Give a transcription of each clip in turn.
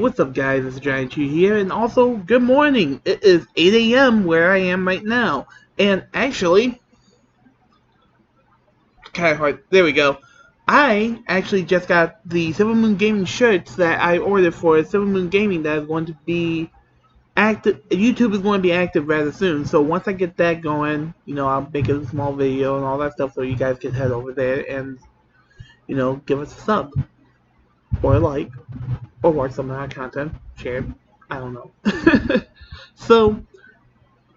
what's up guys, it's Giant Chew here, and also, good morning! It is 8 a.m. where I am right now, and actually, kinda hard, there we go. I actually just got the Silver Moon Gaming shirts that I ordered for Silver Moon Gaming that is going to be active. YouTube is going to be active rather soon, so once I get that going, I'll make a small video and all that stuff so you guys can head over there and, give us a sub, or a like, or watch some of our content, share it, I don't know. So,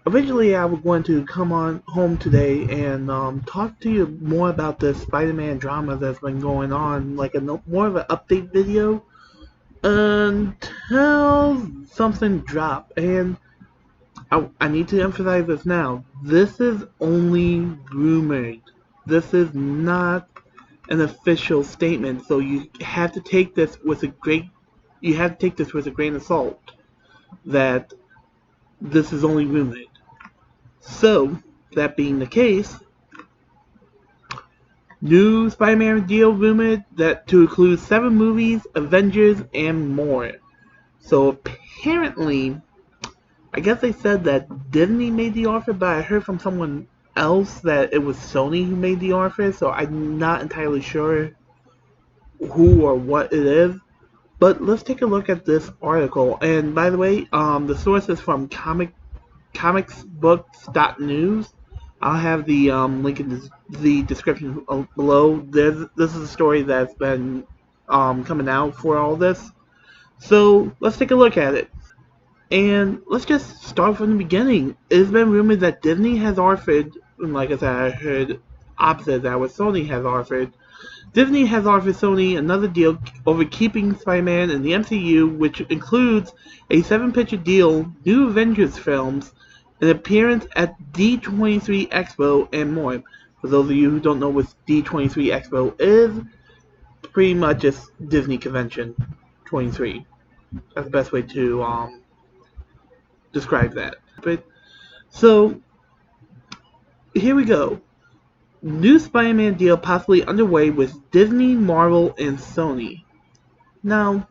originally I was going to come on home today and talk to you more about this Spider-Man drama that's been going on, like more of an update video, until something dropped. And I need to emphasize this now. This is only rumored. This is not an official statement, so you have to take this with a grain of salt, that this is only rumored. So, that being the case, new Spider-Man deal rumored that to include 7 movies, Avengers, and more. So apparently, I guess they said that Disney made the offer, but I heard from someone else that it was Sony who made the offer, so I'm not entirely sure who or what it is. But let's take a look at this article. And by the way, the source is from comicsbooks.news. I'll have the link in the description below. This is a story that's been coming out for all this. So let's take a look at it. And let's just start from the beginning. It's been rumored that Disney has offered, and like I said, I heard opposite that what Sony has offered. Disney has offered Sony another deal over keeping Spider-Man in the MCU, which includes a 7-picture deal, new Avengers films, an appearance at D23 Expo, and more. For those of you who don't know what D23 Expo is, pretty much just Disney Convention 23. That's the best way to describe that. So, here we go. New Spider-Man deal possibly underway with Disney, Marvel, and Sony. Now,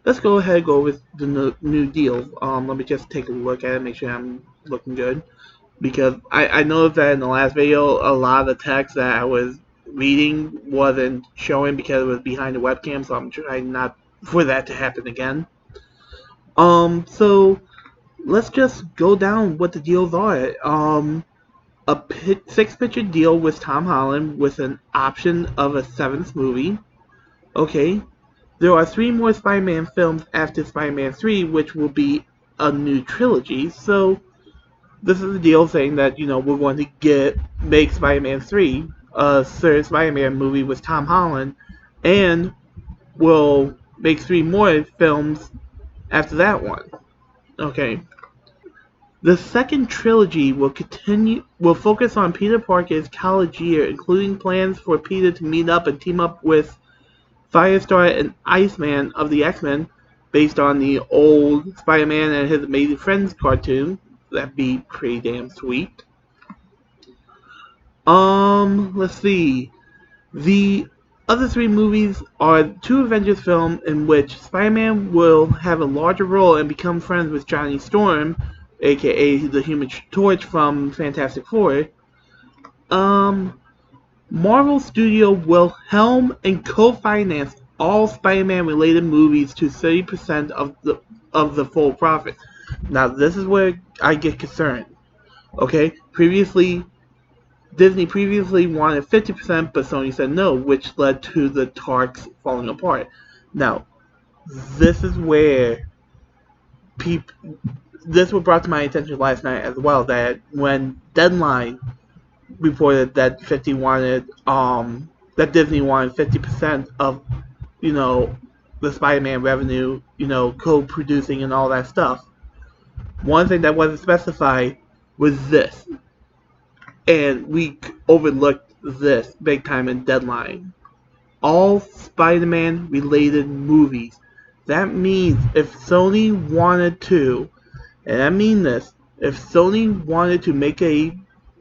let's go ahead and go with the new deal. Let me just take a look at it, make sure I'm looking good. Because I noticed that in the last video, a lot of the text that I was reading wasn't showing because it was behind the webcam, so I'm trying not for that to happen again. So, let's just go down what the deals are. A 6-picture deal with Tom Holland with an option of a 7th movie. Okay. There are 3 more Spider-Man films after Spider-Man 3, which will be a new trilogy. So, this is a deal saying that, we're going to make Spider-Man 3 a 3rd Spider-Man movie with Tom Holland, and we'll make 3 more films after that one. Okay. The second trilogy will focus on Peter Parker's college year, including plans for Peter to meet up and team up with Firestar and Iceman of the X-Men, based on the old Spider-Man and His Amazing Friends cartoon. That'd be pretty damn sweet. Let's see. The other 3 movies are 2 Avengers films in which Spider-Man will have a larger role and become friends with Johnny Storm, aka the Human Torch from Fantastic Four. Marvel Studio will helm and co-finance all Spider-Man related movies to 30% of the full profit. Now this is where I get concerned. Okay, Disney previously wanted 50%, but Sony said no, which led to the talks falling apart. Now, this is where this was brought to my attention last night as well, that when Deadline reported that Disney wanted 50% of, the Spider-Man revenue, co-producing and all that stuff. One thing that wasn't specified was this. And we overlooked this big time in Deadline. All Spider-Man related movies. That means if Sony wanted to, and I mean this, if Sony wanted to make a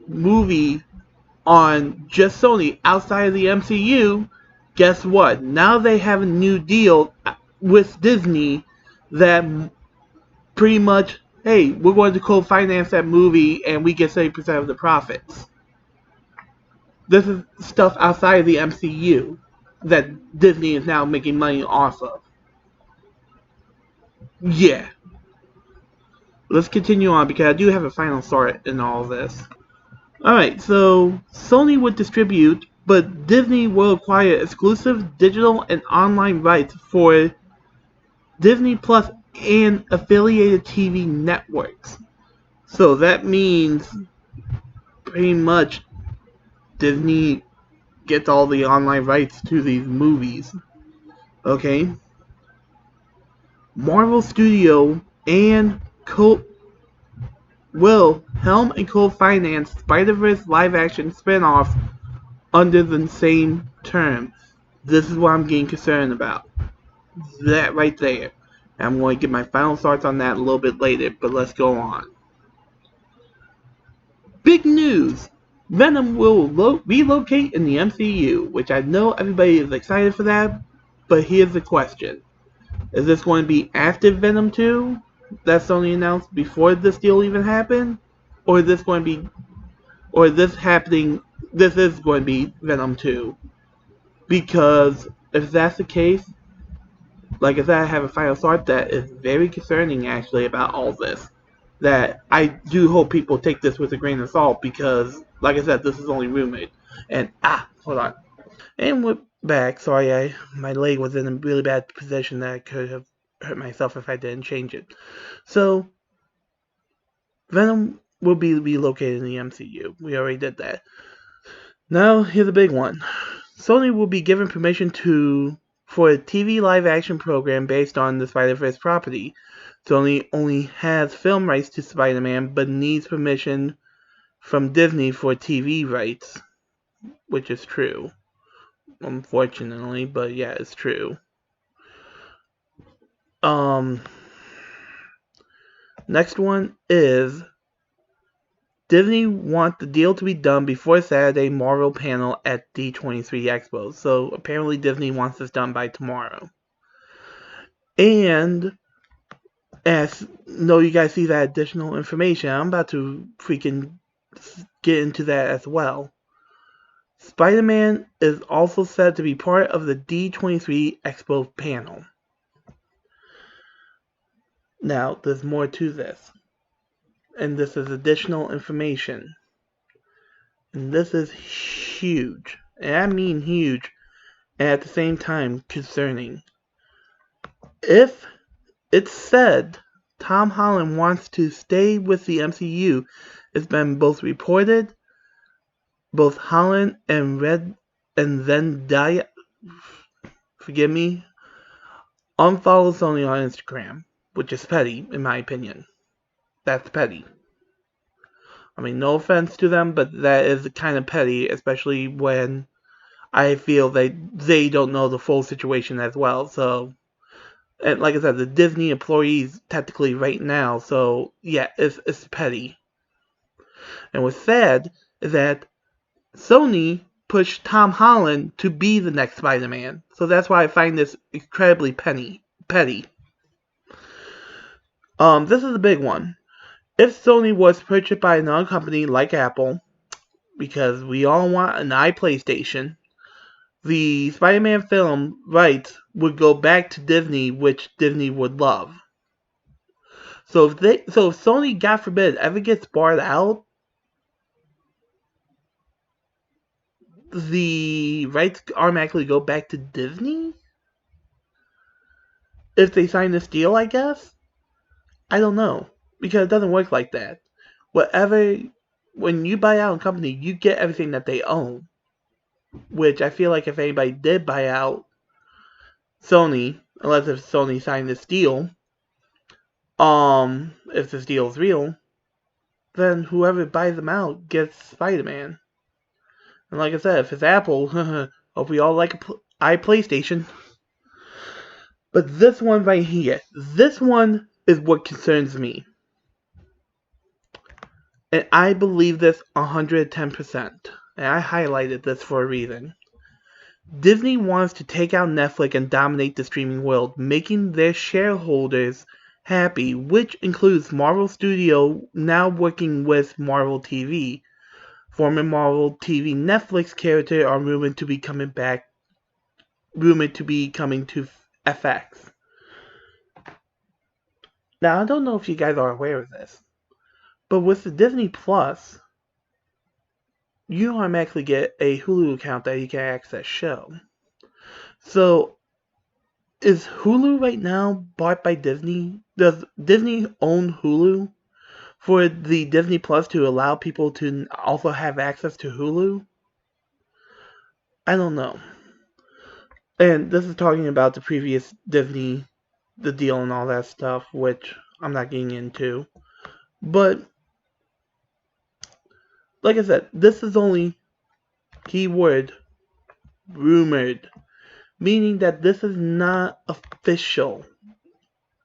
movie on just Sony outside of the MCU, guess what? Now they have a new deal with Disney that pretty much, hey, we're going to co-finance that movie and we get 70% of the profits. This is stuff outside of the MCU that Disney is now making money off of. Yeah. Let's continue on because I do have a final thought in all this. Alright, so Sony would distribute, but Disney will acquire exclusive digital and online rights for Disney Plus and affiliated TV networks. So that means pretty much Disney gets all the online rights to these movies. Okay? Marvel Studio and will helm and co-finance Spider-Verse live-action spin-off under the same term. This is what I'm getting concerned about. That right there. I'm going to get my final thoughts on that a little bit later, but let's go on. Big news! Venom will relocate in the MCU, which I know everybody is excited for that, but here's the question. Is this going to be after Venom 2? That's Sony announced before this deal even happened? Or is this going to be... Or is this happening... This is going to be Venom 2. Because if that's the case, like I said, I have a final thought that is very concerning actually about all this. That I do hope people take this with a grain of salt because, like I said, this is only rumored. And, hold on. And we're back. Sorry, my leg was in a really bad position that I could have hurt myself if I didn't change it. So, Venom will be relocated in the MCU. We already did that. Now, here's a big one. Sony will be given permission for a TV live-action program based on the Spider-Verse property. Sony only has film rights to Spider-Man, but needs permission from Disney for TV rights, which is true. Unfortunately, but yeah, it's true. Next one is Disney wants the deal to be done before Saturday Marvel panel at D23 Expo. So apparently Disney wants this done by tomorrow. And as you guys see that additional information, I'm about to freaking get into that as well. Spider-Man is also said to be part of the D23 Expo panel. Now, there's more to this. And this is additional information. And this is huge. And I mean huge. And at the same time, concerning. If it's said Tom Holland wants to stay with the MCU, it's been both reported, both Holland and Zendaya, forgive me, unfollow Sony on Instagram, which is petty, in my opinion. That's petty. I mean, no offense to them, but that is kind of petty, especially when I feel they don't know the full situation as well. So, and like I said, the Disney employees technically right now, so yeah, it's petty. And what's sad is that Sony pushed Tom Holland to be the next Spider-Man. So that's why I find this incredibly petty. This is a big one. If Sony was purchased by another company like Apple, because we all want an iPlaystation, the Spider-Man film rights would go back to Disney, which Disney would love. So if Sony, God forbid, ever gets barred out, the rights automatically go back to Disney? If they sign this deal, I guess? I don't know. Because it doesn't work like that. When you buy out a company, you get everything that they own. Which I feel like if anybody did buy out Sony, unless if Sony signed this deal, if this deal is real, then whoever buys them out gets Spider-Man. And like I said, if it's Apple, hope we all like iPlaystation. But this one right here, this one is what concerns me. And I believe this 110%. And I highlighted this for a reason. Disney wants to take out Netflix and dominate the streaming world, making their shareholders happy, which includes Marvel Studio now working with Marvel TV. Former Marvel TV Netflix characters are rumored to be coming to FX. Now, I don't know if you guys are aware of this, but with the Disney Plus, you automatically get a Hulu account that you can access show. So, is Hulu right now bought by Disney? Does Disney own Hulu for the Disney Plus to allow people to also have access to Hulu? I don't know. And this is talking about the previous Disney, the deal and all that stuff, which I'm not getting into. But, like I said, this is only keyword rumored, meaning that this is not official.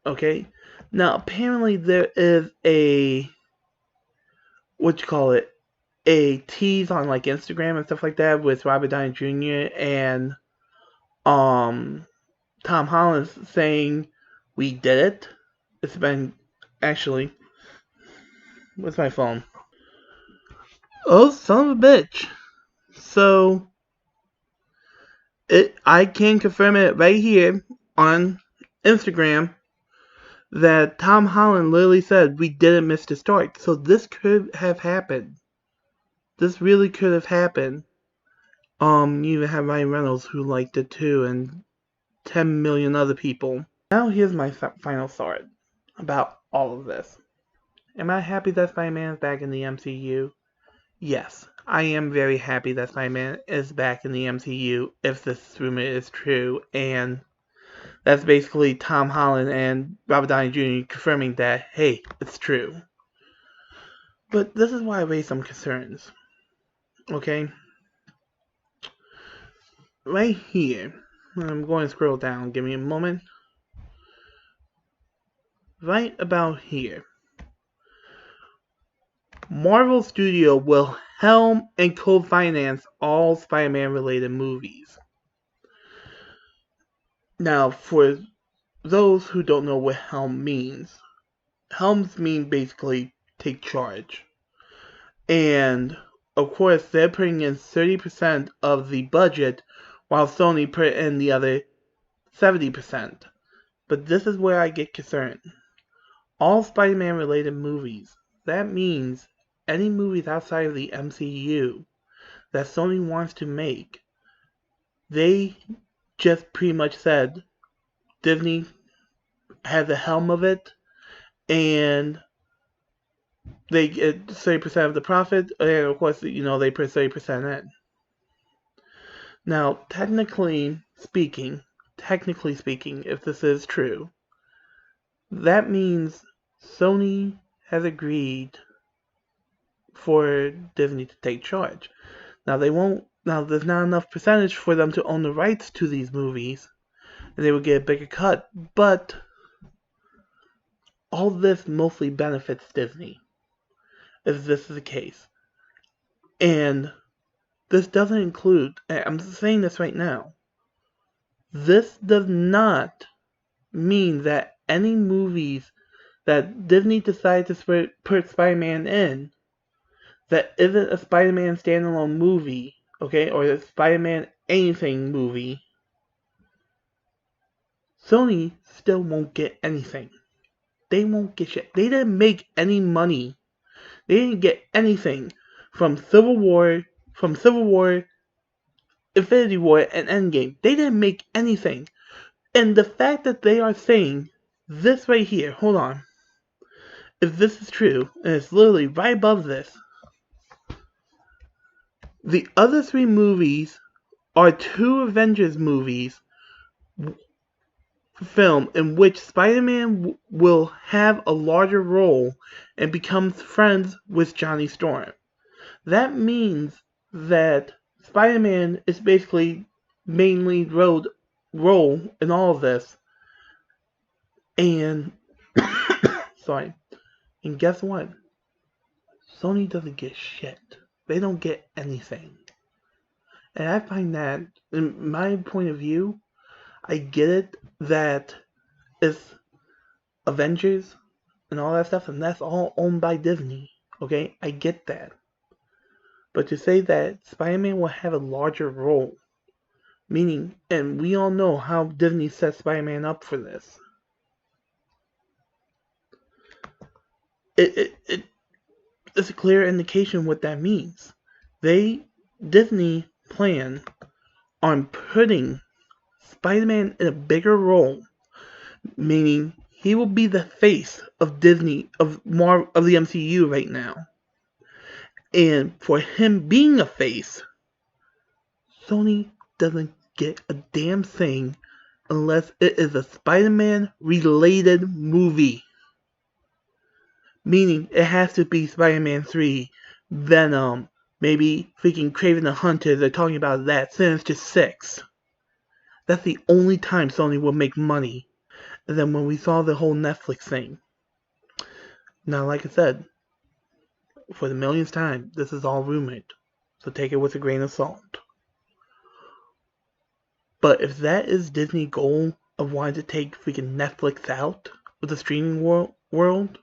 Okay? Now, apparently there is a a tease on like Instagram and stuff like that with Robert Downey Jr. and Tom Holland saying we did it. It's been actually, where's my phone? Oh, son of a bitch. So I can confirm it right here on Instagram that Tom Holland literally said we didn't miss the start. So this could have happened. This really could have happened. You even have Ryan Reynolds who liked it too, and 10 million other people. Now here's my final thought about all of this. Am I happy that Spider-Man is back in the MCU? Yes, I am very happy that Spider-Man is back in the MCU if this rumor is true, and that's basically Tom Holland and Robert Downey Jr. confirming that, hey, it's true. But this is why I raise some concerns. Okay? Right here, I'm going to scroll down, give me a moment. Right about here, Marvel Studio will helm and co-finance all Spider-Man related movies. Now, for those who don't know what helm means, helms mean basically take charge. And, of course, they're putting in 30% of the budget, while Sony put in the other 70%. But this is where I get concerned. All Spider-Man related movies, that means any movies outside of the MCU that Sony wants to make, they just pretty much said Disney has the helm of it, and they get 30% of the profit, and of course, they put 30% in. Now, technically speaking, if this is true, that means Sony has agreed for Disney to take charge. Now there's not enough percentage for them to own the rights to these movies, and they would get a bigger cut, but all this mostly benefits Disney, if this is the case. And this doesn't include, I'm saying this right now, this does not mean that any movies that Disney decides to put Spider-Man in that isn't a Spider-Man standalone movie, okay, or a Spider-Man anything movie, Sony still won't get anything. They won't get shit. They didn't make any money. They didn't get anything from Civil War, Infinity War, and Endgame. They didn't make anything. And the fact that they are saying this right here, hold on, if this is true, and it's literally right above this, the other three movies are two Avengers movies film in which Spider-Man will have a larger role and becomes friends with Johnny Storm. That means that Spider-Man is basically mainly role in all of this. And sorry. And guess what? Sony doesn't get shit. They don't get anything. And I find that, in my point of view, I get it that it's Avengers and all that stuff, and that's all owned by Disney. Okay, I get that. But to say that Spider-Man will have a larger role, meaning, and we all know how Disney set Spider-Man up for this. It's a clear indication what that means. Disney plan on putting Spider-Man in a bigger role, meaning he will be the face of Disney of the MCU right now. And for him being a face, Sony doesn't get a damn thing unless it is a Spider-Man related movie. Meaning it has to be Spider-Man 3, Venom, maybe freaking Kraven the Hunter, they're talking about that, Sinister 6. That's the only time Sony will make money. And then when we saw the whole Netflix thing. Now, like I said, for the millionth time, this is all rumored. So take it with a grain of salt. But if that is Disney's goal of wanting to take freaking Netflix out of the streaming world,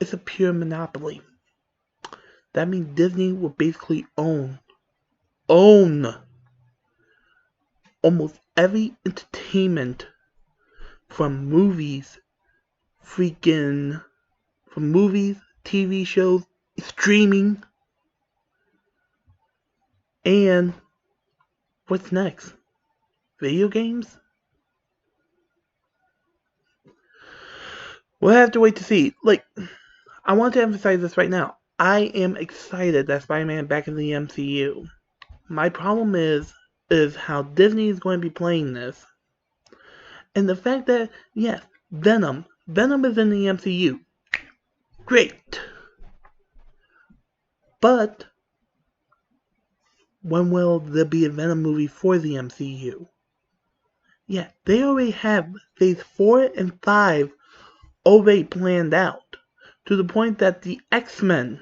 it's a pure monopoly. That means Disney will basically own almost every entertainment from movies, TV shows, streaming, and what's next? Video games? We'll have to wait to see. Like, I want to emphasize this right now. I am excited that Spider-Man back in the MCU. My problem is how Disney is going to be playing this. And the fact that, yes, Venom is in the MCU. Great. But when will there be a Venom movie for the MCU? Yeah, they already have phase 4 and 5 already planned out. To the point that the X-Men,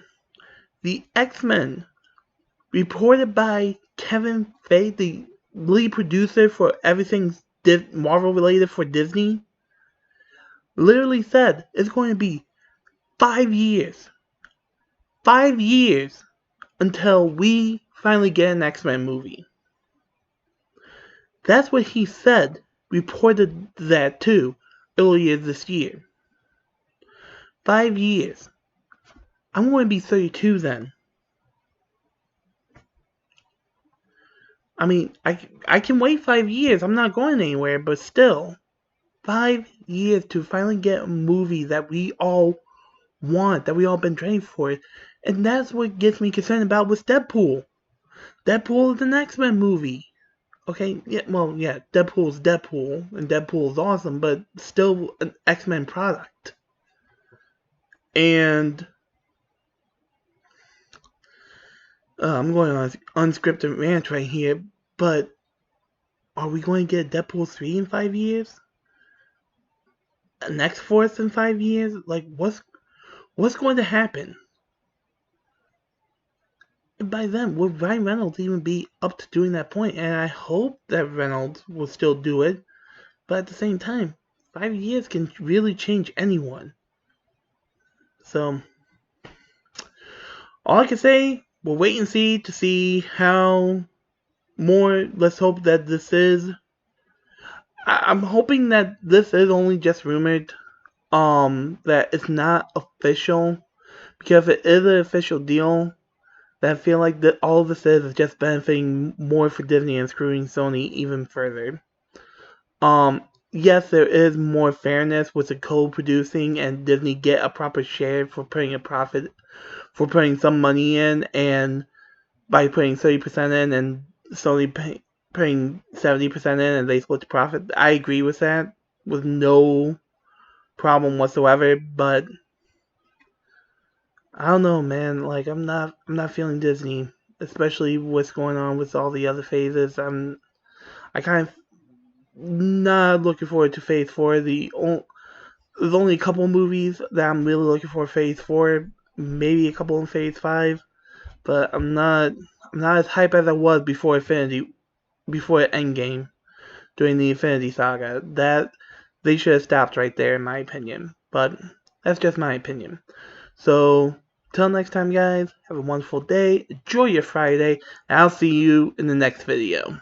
reported by Kevin Feige, the lead producer for everything Marvel related for Disney, literally said it's going to be 5 years. 5 years until we finally get an X-Men movie. That's what he said, reported that too, earlier this year. 5 years. I'm going to be 32 then. I mean, I can wait 5 years. I'm not going anywhere, but still. 5 years to finally get a movie that we all want, that we all been training for. And that's what gets me concerned about with Deadpool. Deadpool is an X-Men movie. Okay, Deadpool's Deadpool, and Deadpool is awesome, but still an X-Men product. And I'm going on unscripted rant right here, but are we going to get Deadpool 3 in 5 years? An X-Force in 5 years? Like, what's going to happen? And by then, will Ryan Reynolds even be up to doing that point? And I hope that Reynolds will still do it, but at the same time, 5 years can really change anyone. So, all I can say, we'll wait and see how more. Let's hope that this is. I'm hoping that this is only just rumored. That it's not official. Because if it is an official deal, then I feel like that all this is just benefiting more for Disney and screwing Sony even further. Yes, there is more fairness with the co-producing and Disney get a proper share for putting a profit, for putting some money in, and by putting 30% in and Sony putting 70% in and they split the profit. I agree with that with no problem whatsoever, but I don't know, man. Like, I'm not feeling Disney, especially what's going on with all the other phases. I kind of not looking forward to Phase 4. There's only a couple movies that I'm really looking for Phase 4, maybe a couple in Phase 5. but I'm not as hype as I was before Endgame during the Infinity Saga. That they should have stopped right there, in my opinion. But that's just my opinion. So, till next time, guys, have a wonderful day. Enjoy your Friday, and I'll see you in the next video.